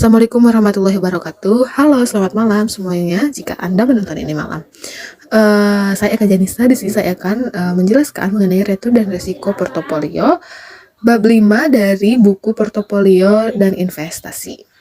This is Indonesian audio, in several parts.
Assalamualaikum warahmatullahi wabarakatuh. Halo, selamat malam semuanya. Jika Anda menonton ini malam, saya Eka Janisa. Di sini saya akan menjelaskan mengenai return dan risiko portofolio bab 5 dari buku portofolio dan investasi.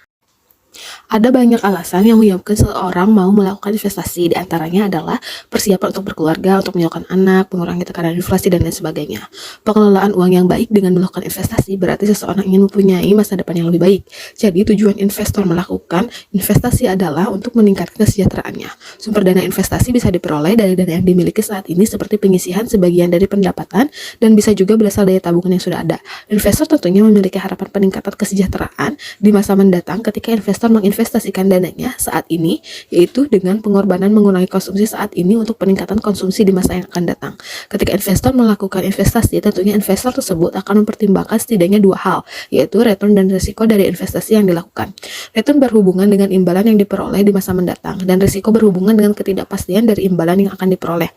Ada banyak alasan yang menyebabkan seseorang mau melakukan investasi. Di antaranya adalah persiapan untuk berkeluarga, untuk menyokong anak, mengurangi tekanan inflasi, dan lain sebagainya. Pengelolaan uang yang baik dengan melakukan investasi berarti seseorang ingin mempunyai masa depan yang lebih baik. Jadi tujuan investor melakukan investasi adalah untuk meningkatkan kesejahteraannya. Sumber dana investasi bisa diperoleh dari dana yang dimiliki saat ini seperti pengisian sebagian dari pendapatan dan bisa juga berasal dari tabungan yang sudah ada. Investor tentunya memiliki harapan peningkatan kesejahteraan di masa mendatang ketika investor menginvestasikan dananya saat ini, yaitu dengan pengorbanan mengurangi konsumsi saat ini untuk peningkatan konsumsi di masa yang akan datang. Ketika investor melakukan investasi, tentunya investor tersebut akan mempertimbangkan setidaknya dua hal, yaitu return dan risiko dari investasi yang dilakukan. Return berhubungan dengan imbalan yang diperoleh di masa mendatang, dan risiko berhubungan dengan ketidakpastian dari imbalan yang akan diperoleh.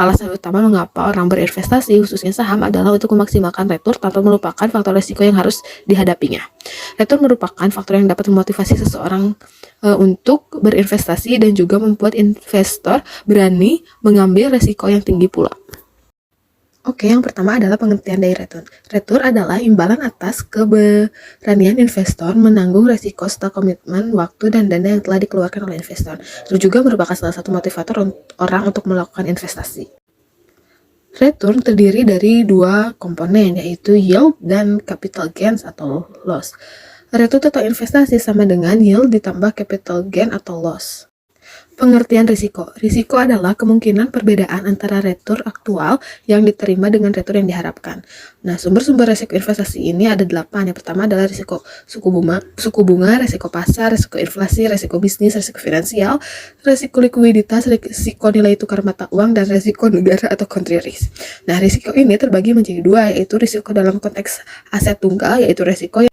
Alasan utama mengapa orang berinvestasi, khususnya saham, adalah untuk memaksimalkan return tanpa melupakan faktor risiko yang harus dihadapinya. Return merupakan faktor yang dapat memotivasi seseorang untuk berinvestasi dan juga membuat investor berani mengambil risiko yang tinggi pula. Oke, yang pertama adalah pengertian dari return. Return adalah imbalan atas keberanian investor menanggung risiko serta komitmen waktu dan dana yang telah dikeluarkan oleh investor. Itu juga merupakan salah satu motivator orang untuk melakukan investasi. Return terdiri dari dua komponen, yaitu yield dan capital gains atau loss. Return atau investasi sama dengan yield ditambah capital gain atau loss. Pengertian risiko. Risiko adalah kemungkinan perbedaan antara return aktual yang diterima dengan return yang diharapkan. Nah, sumber-sumber risiko investasi ini ada 8. Yang pertama adalah risiko suku bunga, risiko pasar, risiko inflasi, risiko bisnis, risiko finansial, risiko likuiditas, risiko nilai tukar mata uang, dan risiko negara atau country risk. Nah, risiko ini terbagi menjadi dua, yaitu risiko dalam konteks aset tunggal, yaitu risiko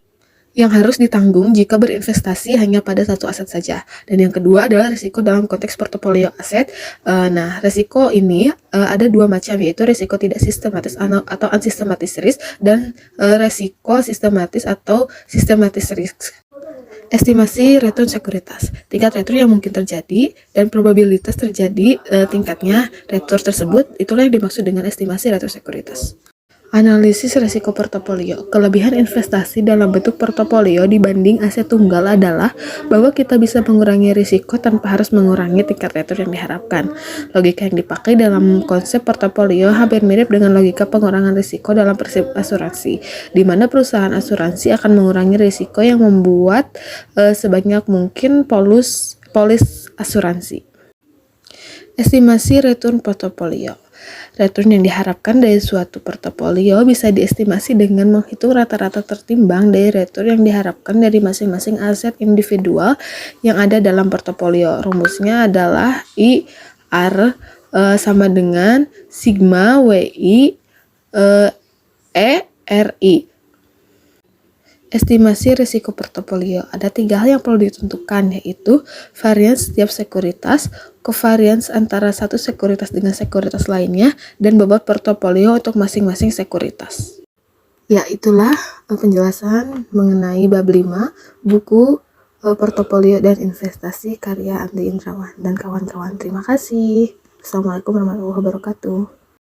yang harus ditanggung jika berinvestasi hanya pada satu aset saja. Dan yang kedua adalah risiko dalam konteks portofolio aset. Nah, risiko ini ada dua macam, yaitu risiko tidak sistematis atau unsystematic risk dan risiko sistematis atau systematic risk. Estimasi return sekuritas. Tingkat return yang mungkin terjadi dan probabilitas terjadi tingkatnya return tersebut, itulah yang dimaksud dengan estimasi return sekuritas. Analisis risiko portofolio. Kelebihan investasi dalam bentuk portofolio dibanding aset tunggal adalah bahwa kita bisa mengurangi risiko tanpa harus mengurangi tingkat return yang diharapkan. Logika yang dipakai dalam konsep portofolio hampir mirip dengan logika pengurangan risiko dalam prinsip asuransi, di mana perusahaan asuransi akan mengurangi risiko yang membuat sebanyak mungkin polis asuransi. Estimasi return portofolio. Return yang diharapkan dari suatu portofolio bisa diestimasi dengan menghitung rata-rata tertimbang dari return yang diharapkan dari masing-masing aset individual yang ada dalam portofolio. Rumusnya adalah IR sama dengan sigma WI ERI. Estimasi risiko portofolio. Ada 3 hal yang perlu ditentukan, yaitu varians setiap sekuritas, covariance antara satu sekuritas dengan sekuritas lainnya, dan bobot portofolio untuk masing-masing sekuritas. Ya, itulah penjelasan mengenai bab 5 buku portofolio dan investasi karya Andi Indrawan dan kawan-kawan. Terima kasih. Assalamualaikum warahmatullahi wabarakatuh.